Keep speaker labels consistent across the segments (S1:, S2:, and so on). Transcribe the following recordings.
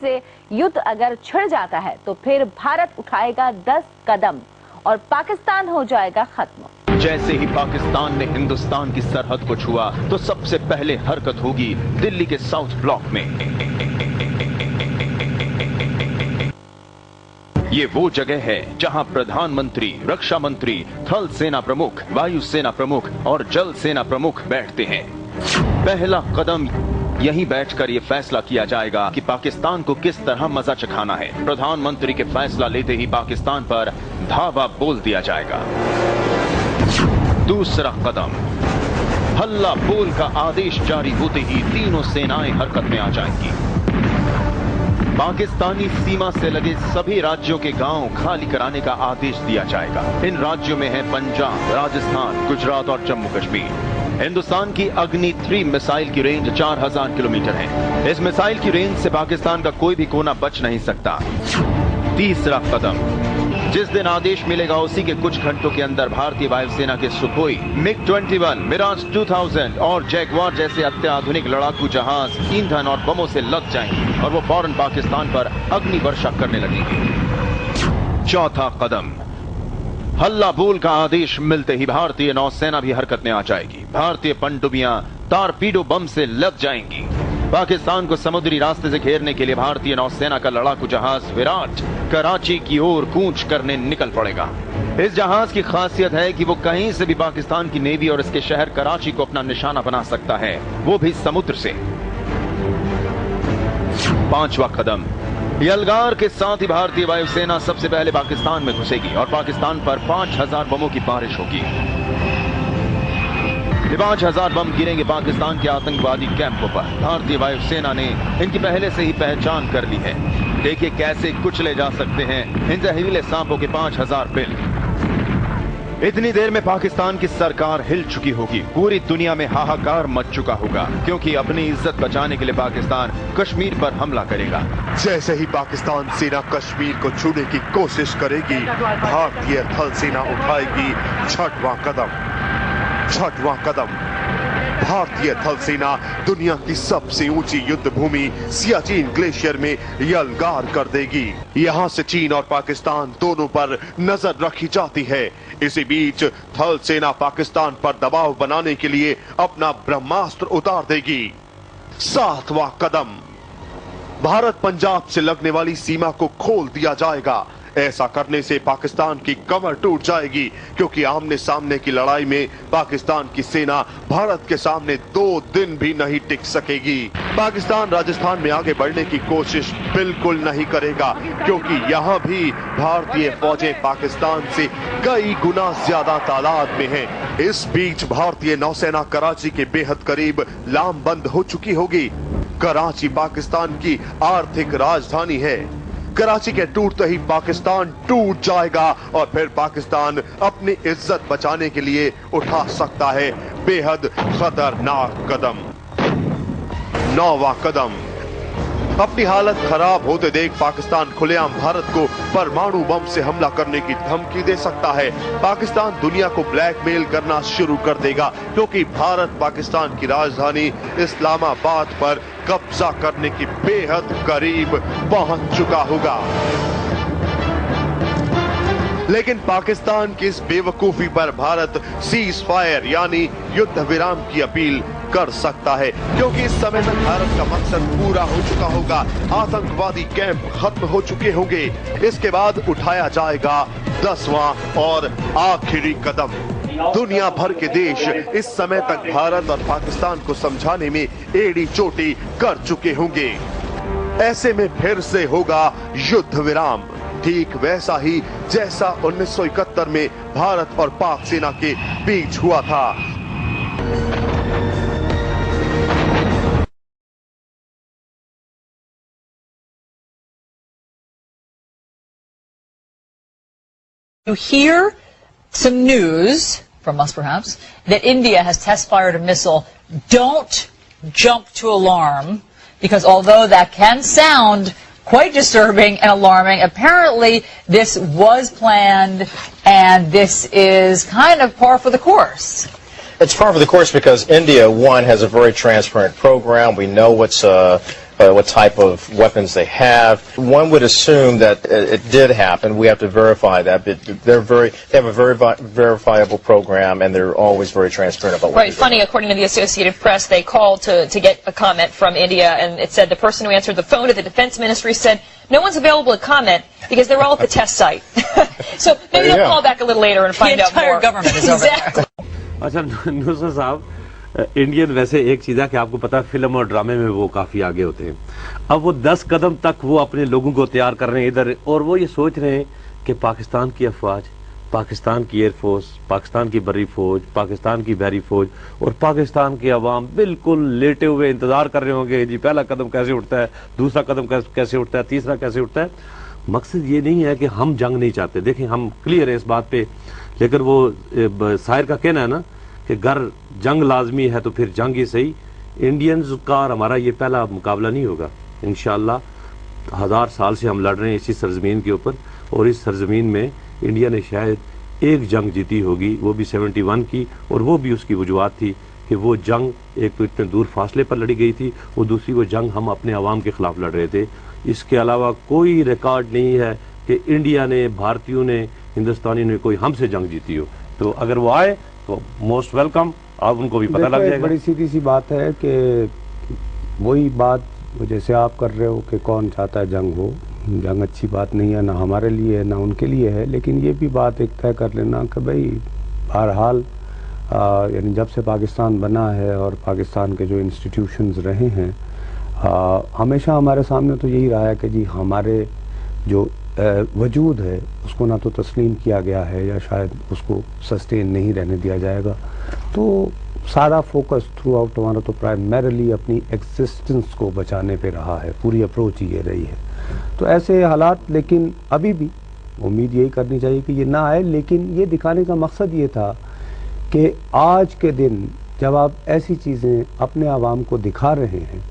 S1: से युद्ध अगर छिड़ जाता है तो फिर भारत उठाएगा 10 कदम और पाकिस्तान हो जाएगा खत्म।
S2: जैसे ही पाकिस्तान ने हिंदुस्तान की सरहद को छुआ तो सबसे पहले हरकत होगी दिल्ली के साउथ ब्लॉक में। ये वो जगह है जहां प्रधानमंत्री, रक्षा मंत्री, थल सेना प्रमुख, वायु सेना प्रमुख और जल सेना प्रमुख बैठते हैं। पहला कदम यहीं बैठकर ये फैसला किया जाएगा कि पाकिस्तान को किस तरह मजा चखाना है। प्रधानमंत्री के फैसला लेते ही पाकिस्तान पर धावा बोल दिया जाएगा। दूसरा कदम, हल्ला बोल का आदेश जारी होते ही तीनों सेनाएं हरकत में आ जाएंगी। पाकिस्तानी सीमा से लगे सभी राज्यों के गांव खाली कराने का आदेश दिया जाएगा। इन राज्यों में है पंजाब, राजस्थान, गुजरात और जम्मू कश्मीर। हिंदुस्तान की अग्नि 3 मिसाइल की रेंज 4000 किलोमीटर है। इस मिसाइल की रेंज से पाकिस्तान का कोई भी कोना बच नहीं सकता। तीसरा कदम, जिस दिन आदेश मिलेगा उसी के कुछ घंटों के अंदर भारतीय वायुसेना के सुखोई, MiG-21, मिराज 2000 और जैगवार जैसे अत्याधुनिक लड़ाकू जहाज ईंधन और बमों से लग जाएंगे और वो फौरन पाकिस्तान पर अग्नि वर्षा करने लगेंगे। चौथा कदम, हल्ला बोल का आदेश मिलते ही भारतीय नौसेना भी हरकत में आ जाएगी। भारतीय पनडुब्बियां टारपीडो बम से लग जाएंगी। पाकिस्तान को समुद्री रास्ते से घेरने के लिए भारतीय नौसेना का लड़ाकू जहाज विराट कराची की ओर कूच करने निकल पड़ेगा। इस जहाज की खासियत है कि वो कहीं से भी पाकिस्तान की नेवी और इसके शहर कराची को अपना निशाना बना सकता है, वो भी समुद्र से। पांचवा कदम, यलगार के साथ ही भारतीय वायुसेना सबसे पहले पाकिस्तान में घुसेगी और पाकिस्तान पर 5000 बमों की बारिश होगी। 5000 बम गिरेंगे पाकिस्तान के आतंकवादी कैंपों पर। भारतीय वायुसेना ने इनकी पहले से ही पहचान कर ली है। देखिए कैसे कुचले जा सकते हैं इन जहरीले सांपों के 5000 बिल। इतनी देर में पाकिस्तान की सरकार हिल चुकी होगी। पूरी दुनिया में हाहाकार मच चुका होगा क्योंकि अपनी इज्जत बचाने के लिए पाकिस्तान कश्मीर पर हमला करेगा।
S3: जैसे ही पाकिस्तान सेना कश्मीर को छूने की कोशिश करेगी, भारतीय थल सेना उठाएगी छठवां कदम। भारतीय थल सेना दुनिया की सबसे ऊंची युद्ध भूमि सियाचिन ग्लेशियर में यलगार कर देगी। यहां से चीन और पाकिस्तान दोनों पर नजर रखी जाती है। इसी बीच थल सेना पाकिस्तान पर दबाव बनाने के लिए अपना ब्रह्मास्त्र उतार देगी। सातवां कदम, भारत पंजाब से लगने वाली सीमा को खोल दिया जाएगा। ऐसा करने से पाकिस्तान की कमर टूट जाएगी क्योंकि आमने सामने की लड़ाई में पाकिस्तान की सेना भारत के सामने 2 दिन भी नहीं टिक सकेगी। पाकिस्तान राजस्थान में आगे बढ़ने की कोशिश बिल्कुल नहीं करेगा क्योंकि यहाँ भी भारतीय फौजें पाकिस्तान से कई गुना ज्यादा तादाद में हैं। इस बीच भारतीय नौसेना कराची के बेहद करीब लामबंद हो चुकी होगी। कराची पाकिस्तान की आर्थिक राजधानी है। कराची के टूटते ही पाकिस्तान टूट जाएगा और फिर पाकिस्तान अपनी इज्जत बचाने के लिए उठा सकता है बेहद खतरनाक कदम। 9वां कदम, अपनी हालत खराब होते देख पाकिस्तान खुलेआम भारत को परमाणु बम से हमला करने की धमकी दे सकता है। पाकिस्तान दुनिया को ब्लैकमेल करना शुरू कर देगा क्योंकि भारत पाकिस्तान की राजधानी इस्लामाबाद पर कब्जा करने की बेहद करीब पहुंच चुका होगा। लेकिन पाकिस्तान की इस बेवकूफी पर भारत सीज फायर यानी युद्ध विराम की अपील कर सकता है क्योंकि इस समय तक भारत का मकसद पूरा हो चुका होगा। आतंकवादी कैंप खत्म हो चुके होंगे। इसके बाद उठाया जाएगा 10वां और आखिरी कदम। दुनिया भर के देश इस समय तक भारत और पाकिस्तान को समझाने में एड़ी चोटी कर चुके होंगे। ऐसे में फिर से होगा युद्ध विराम, ठीक वैसा ही जैसा 1971 में भारत और पाक सेना के बीच हुआ था।
S4: You hear some news from us perhaps that India has test fired a missile. Don't jump to alarm because although that can sound quite disturbing and alarming, apparently this was planned and this is kind of par for the course.
S5: It's par for the course because India, one, has a very transparent program. We know what's what type of weapons they have. One would assume that it did happen. We have to verify that, but they have a very verifiable program, and they're always very transparent about what
S4: Right. Funny, according to the Associated Press, they called to get a comment from India, and it said the person who answered the phone to the Defense Ministry said, no one's available to comment because they're all at the test site. So maybe they'll call back a little later and find out more. The entire government is over there.
S6: अच्छा नुसरत साहब, Indian वैसे एक चीज़ है कि आपको पता है film और ड्रामे में वो काफ़ी आगे होते हैं। अब वो 10 कदम तक वो अपने लोगों को तैयार कर रहे हैं इधर, और वो ये सोच रहे हैं कि पाकिस्तान की अफवाज, पाकिस्तान की एयरफोर्स, पाकिस्तान की बर्री फौज, पाकिस्तान की बहरी फौज और पाकिस्तान के अवाम बिल्कुल लेटे हुए इंतजार कर रहे होंगे जी पहला कदम कैसे उठता है, दूसरा कदम कैसे उठता है, तीसरा कैसे उठता है। मकसद ये नहीं है कि हम जंग नहीं चाहते, देखें हम क्लियर है इस बात पे, लेकिन वो शायर का कहना है ना कि अगर जंग लाजमी है तो फिर जंग ही सही। इंडियंस का और हमारा ये पहला मुकाबला नहीं होगा, इंशाअल्लाह 1000 साल से हम लड़ रहे हैं इसी सरजमीन के ऊपर, और इस सरजमीन में इंडिया ने शायद एक जंग जीती होगी, वो भी 71 की, और वो भी उसकी वजूहत थी कि वो जंग एक तो इतने दूर फासले पर लड़ी गई थी, वो दूसरी वो जंग हम अपने अवाम के खिलाफ लड़ रहे थे। इसके अलावा कोई रिकॉर्ड नहीं है कि इंडिया ने, भारतीयों ने, हिंदुस्तानी ने कोई हमसे जंग जीती हो। तो अगर वो आए तो मोस्ट वेलकम, आप उनको भी पता लग जाएगा।
S7: बड़ी सीधी सी बात है कि वही बात जैसे आप कर रहे हो कि कौन चाहता है जंग हो, जंग अच्छी बात नहीं है, ना हमारे लिए है ना उनके लिए है, लेकिन ये भी बात एक तय कर लेना कि भाई बहरहाल यानी जब से पाकिस्तान बना है और पाकिस्तान के जो इंस्टीट्यूशंस रहे हैं, हमेशा हमारे सामने तो यही रहा है कि जी हमारे जो वजूद है उसको ना तो तस्लीम किया गया है या शायद उसको सस्टेन नहीं रहने दिया जाएगा। तो सारा फोकस थ्रू आउट हमारा तो प्राइमरीली अपनी एग्जिस्टेंस को बचाने पे रहा है, पूरी अप्रोच ये रही है। तो ऐसे हालात, लेकिन अभी भी उम्मीद यही करनी चाहिए कि ये ना आए, लेकिन ये दिखाने का मकसद ये था कि आज के दिन जब आप ऐसी चीज़ें अपने आवाम को दिखा रहे हैं,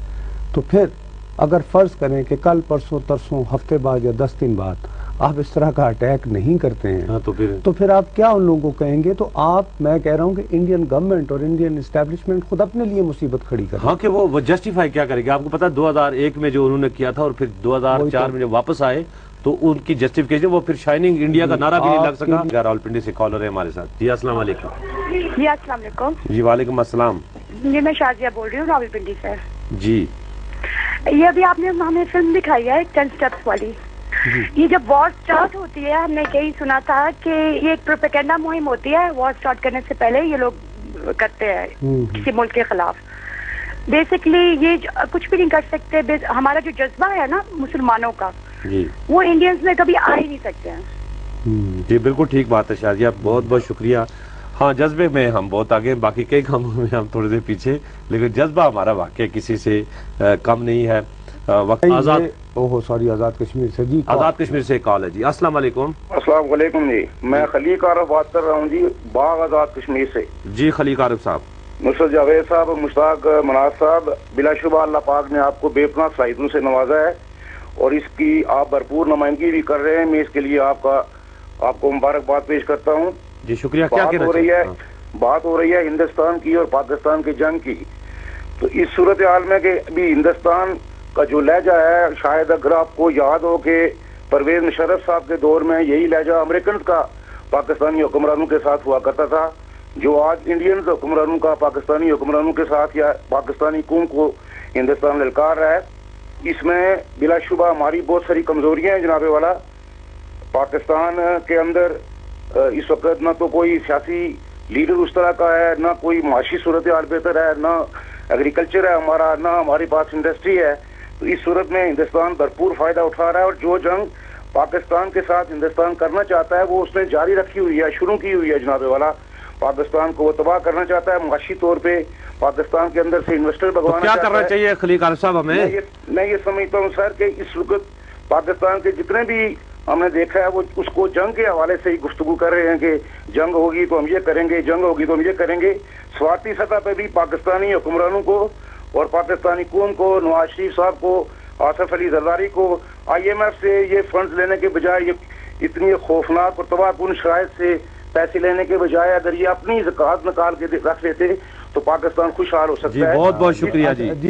S7: तो फिर अगर फ़र्ज़ करें कि कल परसों तरसों हफ्ते बाद या 10 दिन बाद आप इस तरह का अटैक नहीं करते हैं,
S6: हाँ,
S7: तो फिर आप क्या उन लोगों को कहेंगे? तो मैं कह रहा हूँ कि इंडियन गवर्नमेंट और इंडियन एस्टेब्लिशमेंट खुद अपने लिए मुसीबत खड़ी कर,
S6: हाँ, कि वो जस्टिफाई क्या करेगी। आपको पता है 2001 में जो उन्होंने किया था और फिर 2004 में जब वापस आए तो उनकी जस्टिफिकेशन, वो फिर शाइनिंग इंडिया का नारा भी नहीं लग सका। रावलपिंडी से कॉलर है हमारे साथ। जी अस्सलाम वालेकुम।
S8: जी अस्सलाम वालेकुम।
S6: जी वालेकुम अस्सलाम।
S8: जी मैं शाजिया बोल रही हूँ रावलपिंडी से।
S6: जी
S8: ये अभी आपने हमें फिल्म दिखाई है 10 स्टेप्स वाली, ये जब वॉर स्टार्ट होती है हमने यही सुना था कि ये एक प्रोपेगेंडा मुहिम होती है, वॉर स्टार्ट करने से पहले ये लोग करते हैं किसी मुल्क के खिलाफ। बेसिकली ये कुछ भी नहीं कर सकते, हमारा जो जज्बा है ना मुसलमानों का, वो इंडियंस में कभी आ ही नहीं सकते हैं।
S6: जी बिल्कुल ठीक बात है शाजिया, बहुत बहुत शुक्रिया। हाँ, जज्बे में हम बहुत आगे, बाकी कई कामों में हम थोड़े देर पीछे, लेकिन जज्बा हमारा वाकई किसी से कम नहीं है। आजाद
S7: आजाद कश्मीर से। जी
S6: आजाद कश्मीर से कॉल है जी। अस्सलाम वालेकुम।
S9: अस्सलाम वालेकुम जी, मैं खलीक आरिफ बात कर रहा हूँ जी, बाग आजाद कश्मीर से।
S6: जी खलीक आरिफ साहब।
S9: नुसरत जावेद साहब, मुश्ताक मनाज साहब, बिलाशुबा अल्लाह पाक ने आपको बेपनाह सलाहियतों से नवाजा है और इसकी आप भरपूर नुमाइंदगी भी कर रहे हैं। मैं इसके लिए आपको मुबारकबाद पेश करता हूँ
S6: जी। शुक्रिया। क्या
S9: बात हो रही है हिंदुस्तान की और पाकिस्तान की जंग की। तो इस सूरत हाल में कि अभी हिंदुस्तान का जो लहजा है, शायद अगर आपको याद हो कि परवेज मुशर्रफ साहब के दौर में यही लहजा अमेरिकन का पाकिस्तानी हुक्मरानों के साथ हुआ करता था, जो आज इंडियन हुक्मरानों का पाकिस्तानी हुक्मरानों के साथ या पाकिस्तानी कौम को हिंदुस्तान ललकार रहा है। इसमें बिलाशुबा हमारी बहुत सारी कमजोरियां हैं जनाबे वाला। पाकिस्तान के अंदर इस वक्त ना तो कोई सियासी लीडर उस तरह का है, ना कोई माशी सूरत हाल बेहतर है, ना एग्रीकल्चर है हमारा, ना हमारे पास इंडस्ट्री है। तो इस सूरत में हिंदुस्तान भरपूर फायदा उठा रहा है और जो जंग पाकिस्तान के साथ हिंदुस्तान करना चाहता है वो उसने जारी रखी हुई है, शुरू की हुई है जनाबे वाला। पाकिस्तान को वो तबाह करना चाहता है, माशी तौर पे पाकिस्तान के अंदर से इन्वेस्टर भगवाना
S6: क्या करना चाहिए खलीक आरिफ साहब हमें?
S9: मैं ये समझता हूँ सर कि इस वक्त पाकिस्तान के जितने भी हमने देखा है वो उसको जंग के हवाले से ही गुफ्तगू कर रहे हैं कि जंग होगी तो हम ये करेंगे, जंग होगी तो हम ये करेंगे। स्वार्थी सतह पे भी पाकिस्तानी हुक्मरानों को और पाकिस्तानी कौम को, नवाज शरीफ साहब को, आसिफ अली जरदारी को IMF से ये फंड्स लेने के बजाय, ये इतनी खौफनाक और तबाहकुन शराइत से पैसे लेने के बजाय अगर ये अपनी ज़कात निकाल के रख लेते तो पाकिस्तान खुशहाल हो सकता है।
S6: बहुत बहुत शुक्रिया जी।